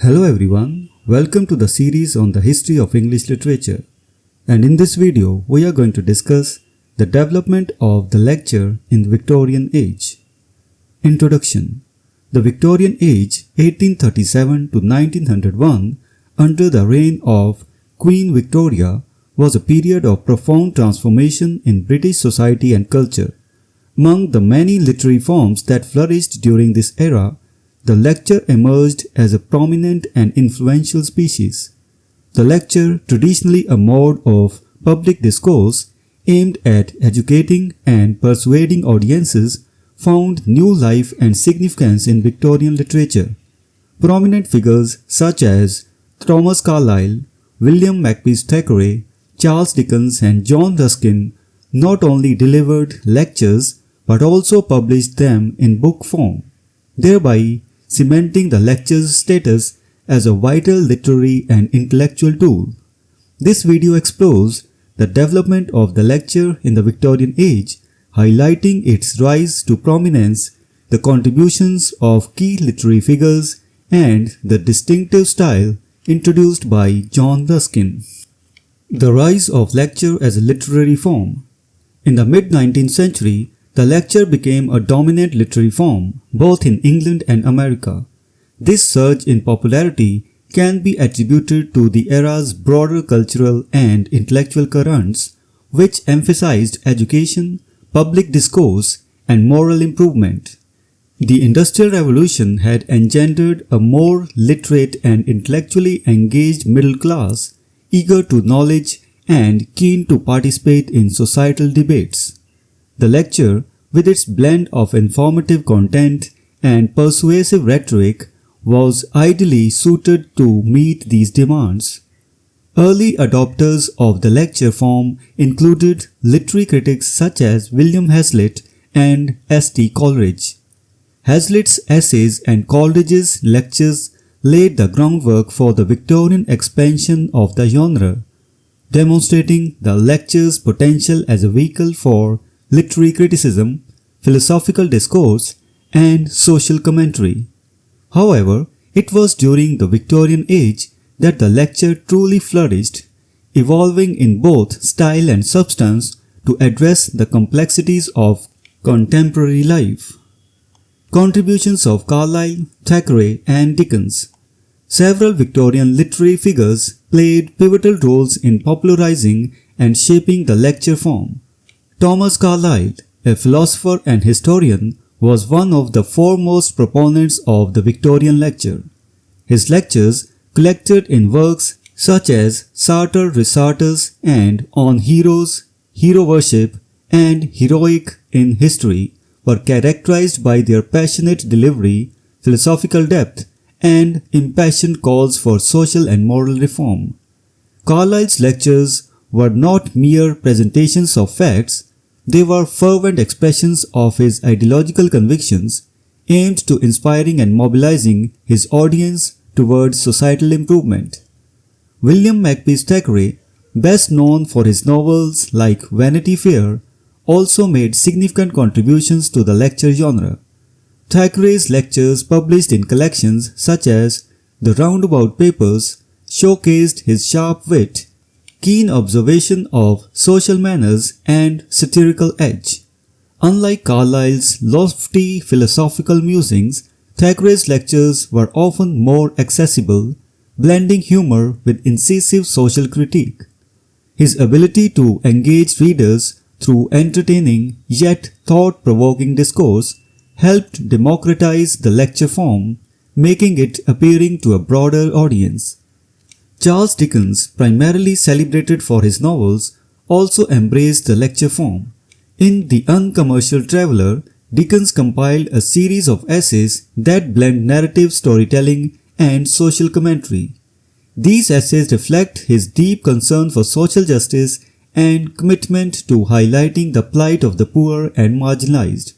Hello everyone, welcome to the series on the history of English literature. And in this video, we are going to discuss the development of the lecture in the Victorian age. Introduction. The Victorian age 1837 to 1901 under the reign of Queen Victoria was a period of profound transformation in British society and culture. Among the many literary forms that flourished during this era, the lecture emerged as a prominent and influential species. The lecture, traditionally a mode of public discourse aimed at educating and persuading audiences, found new life and significance in Victorian literature. Prominent figures such as Thomas Carlyle, William Makepeace Thackeray, Charles Dickens and John Ruskin not only delivered lectures but also published them in book form, thereby cementing the lecture's status as a vital literary and intellectual tool. This video explores the development of the lecture in the Victorian age, highlighting its rise to prominence, the contributions of key literary figures, and the distinctive style introduced by John Ruskin. The rise of lecture as a literary form. In the mid-19th century, the lecture became a dominant literary form, both in England and America. This surge in popularity can be attributed to the era's broader cultural and intellectual currents, which emphasized education, public discourse, and moral improvement. The Industrial Revolution had engendered a more literate and intellectually engaged middle class, eager to knowledge and keen to participate in societal debates. The lecture, with its blend of informative content and persuasive rhetoric, was ideally suited to meet these demands. Early adopters of the lecture form included literary critics such as William Hazlitt and S.T. Coleridge. Hazlitt's essays and Coleridge's lectures laid the groundwork for the Victorian expansion of the genre, demonstrating the lecture's potential as a vehicle for literary criticism, philosophical discourse, and social commentary. However, it was during the Victorian age that the lecture truly flourished, evolving in both style and substance to address the complexities of contemporary life. Contributions of Carlyle, Thackeray, and Dickens. Several Victorian literary figures played pivotal roles in popularizing and shaping the lecture form. Thomas Carlyle, a philosopher and historian, was one of the foremost proponents of the Victorian lecture. His lectures, collected in works such as Sartor Resartus and On Heroes, Hero Worship, and Heroic in History, were characterized by their passionate delivery, philosophical depth, and impassioned calls for social and moral reform. Carlyle's lectures were not mere presentations of facts. They were fervent expressions of his ideological convictions, aimed to inspiring and mobilizing his audience towards societal improvement. William Makepeace Thackeray, best known for his novels like Vanity Fair, also made significant contributions to the lecture genre. Thackeray's lectures, published in collections such as The Roundabout Papers, showcased his sharp wit, keen observation of social manners, and satirical edge. Unlike Carlyle's lofty philosophical musings, Thackeray's lectures were often more accessible, blending humor with incisive social critique. His ability to engage readers through entertaining yet thought-provoking discourse helped democratize the lecture form, making it appealing to a broader audience. Charles Dickens, primarily celebrated for his novels, also embraced the lecture form. In The Uncommercial Traveller, Dickens compiled a series of essays that blend narrative storytelling and social commentary. These essays reflect his deep concern for social justice and commitment to highlighting the plight of the poor and marginalized.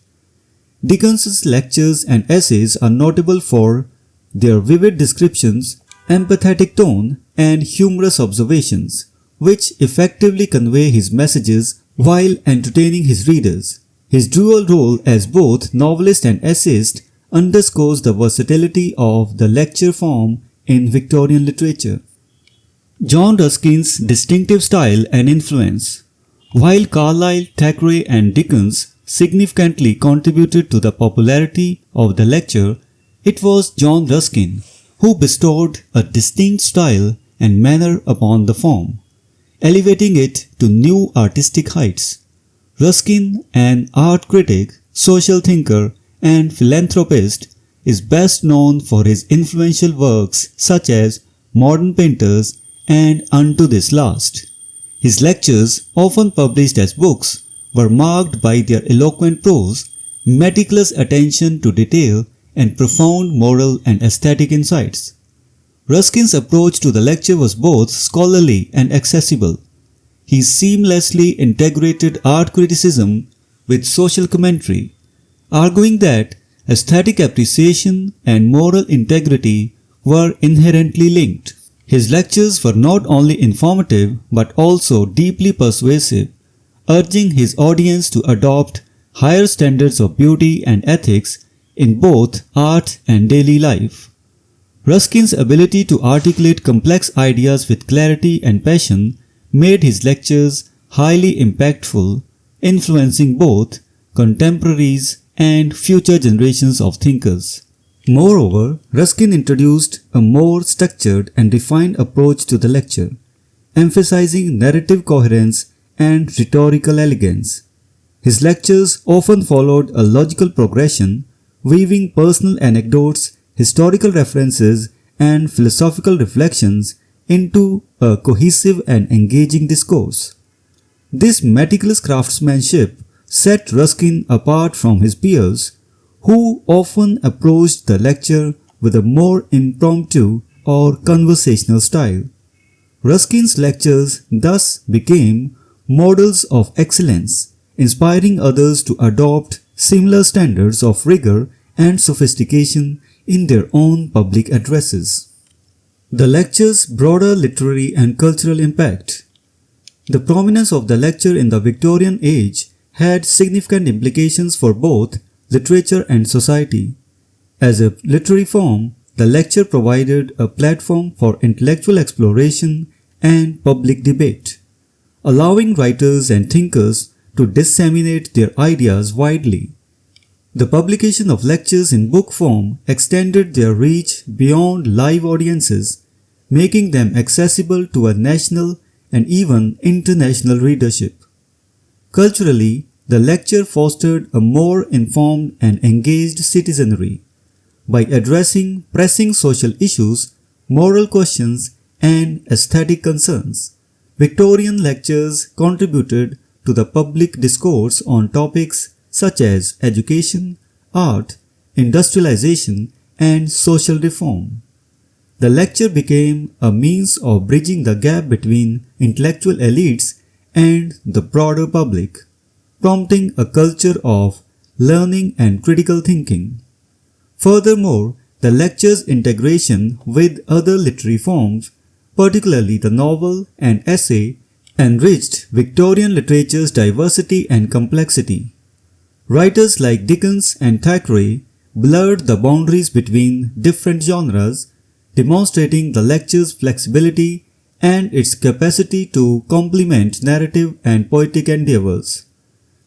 Dickens's lectures and essays are notable for their vivid descriptions, empathetic tone, and humorous observations, which effectively convey his messages while entertaining his readers. His dual role as both novelist and essayist underscores the versatility of the lecture form in Victorian literature. John Ruskin's distinctive style and influence. While Carlyle, Thackeray and Dickens significantly contributed to the popularity of the lecture, it was John Ruskin who bestowed a distinct style and manner upon the form, elevating it to new artistic heights. Ruskin, an art critic, social thinker, and philanthropist, is best known for his influential works such as Modern Painters and Unto This Last. His lectures, often published as books, were marked by their eloquent prose, meticulous attention to detail, and profound moral and aesthetic insights. Ruskin's approach to the lecture was both scholarly and accessible. He seamlessly integrated art criticism with social commentary, arguing that aesthetic appreciation and moral integrity were inherently linked. His lectures were not only informative but also deeply persuasive, urging his audience to adopt higher standards of beauty and ethics in both art and daily life. Ruskin's ability to articulate complex ideas with clarity and passion made his lectures highly impactful, influencing both contemporaries and future generations of thinkers. Moreover, Ruskin introduced a more structured and refined approach to the lecture, emphasizing narrative coherence and rhetorical elegance. His lectures often followed a logical progression, weaving personal anecdotes, historical references, and philosophical reflections into a cohesive and engaging discourse. This meticulous craftsmanship set Ruskin apart from his peers, who often approached the lecture with a more impromptu or conversational style. Ruskin's lectures thus became models of excellence, inspiring others to adopt similar standards of rigor and sophistication in their own public addresses. The lecture's broader literary and cultural impact. The prominence of the lecture in the Victorian age had significant implications for both literature and society. As a literary form, the lecture provided a platform for intellectual exploration and public debate, allowing writers and thinkers to disseminate their ideas widely. The publication of lectures in book form extended their reach beyond live audiences, making them accessible to a national and even international readership. Culturally, the lecture fostered a more informed and engaged citizenry by addressing pressing social issues, moral questions, and aesthetic concerns. Victorian lectures contributed to the public discourse on topics such as education, art, industrialization, and social reform. The lecture became a means of bridging the gap between intellectual elites and the broader public, prompting a culture of learning and critical thinking. Furthermore, the lecture's integration with other literary forms, particularly the novel and essay, enriched Victorian literature's diversity and complexity. Writers like Dickens and Thackeray blurred the boundaries between different genres, demonstrating the lecture's flexibility and its capacity to complement narrative and poetic endeavors.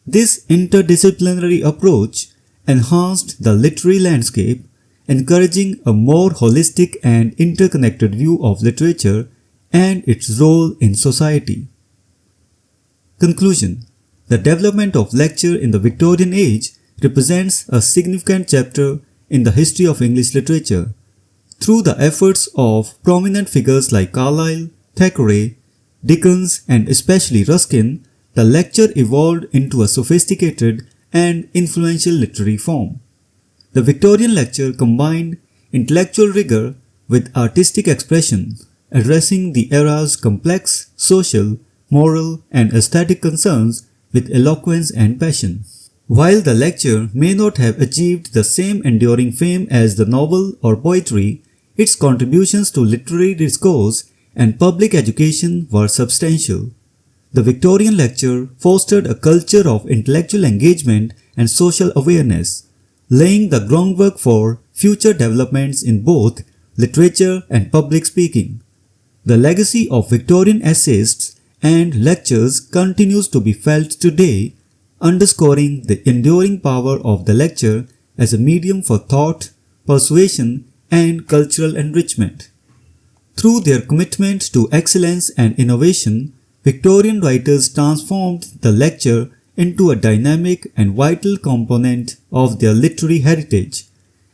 This interdisciplinary approach enhanced the literary landscape, encouraging a more holistic and interconnected view of literature and its role in society. Conclusion. The development of lecture in the Victorian age represents a significant chapter in the history of English literature. Through the efforts of prominent figures like Carlyle, Thackeray, Dickens, and especially Ruskin, the lecture evolved into a sophisticated and influential literary form. The Victorian lecture combined intellectual rigor with artistic expression, addressing the era's complex social, moral, and aesthetic concerns with eloquence and passion. While the lecture may not have achieved the same enduring fame as the novel or poetry, its contributions to literary discourse and public education were substantial. The Victorian lecture fostered a culture of intellectual engagement and social awareness, laying the groundwork for future developments in both literature and public speaking. The legacy of Victorian essayists and lectures continues to be felt today, underscoring the enduring power of the lecture as a medium for thought, persuasion, and cultural enrichment. Through their commitment to excellence and innovation, Victorian writers transformed the lecture into a dynamic and vital component of their literary heritage,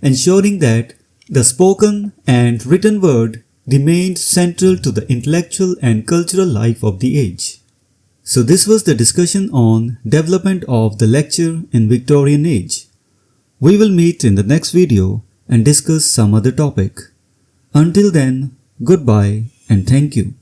ensuring that the spoken and written word remained central to the intellectual and cultural life of the age. So this was the discussion on development of the lecture in Victorian age. We will meet in the next video and discuss some other topic. Until then, goodbye and thank you.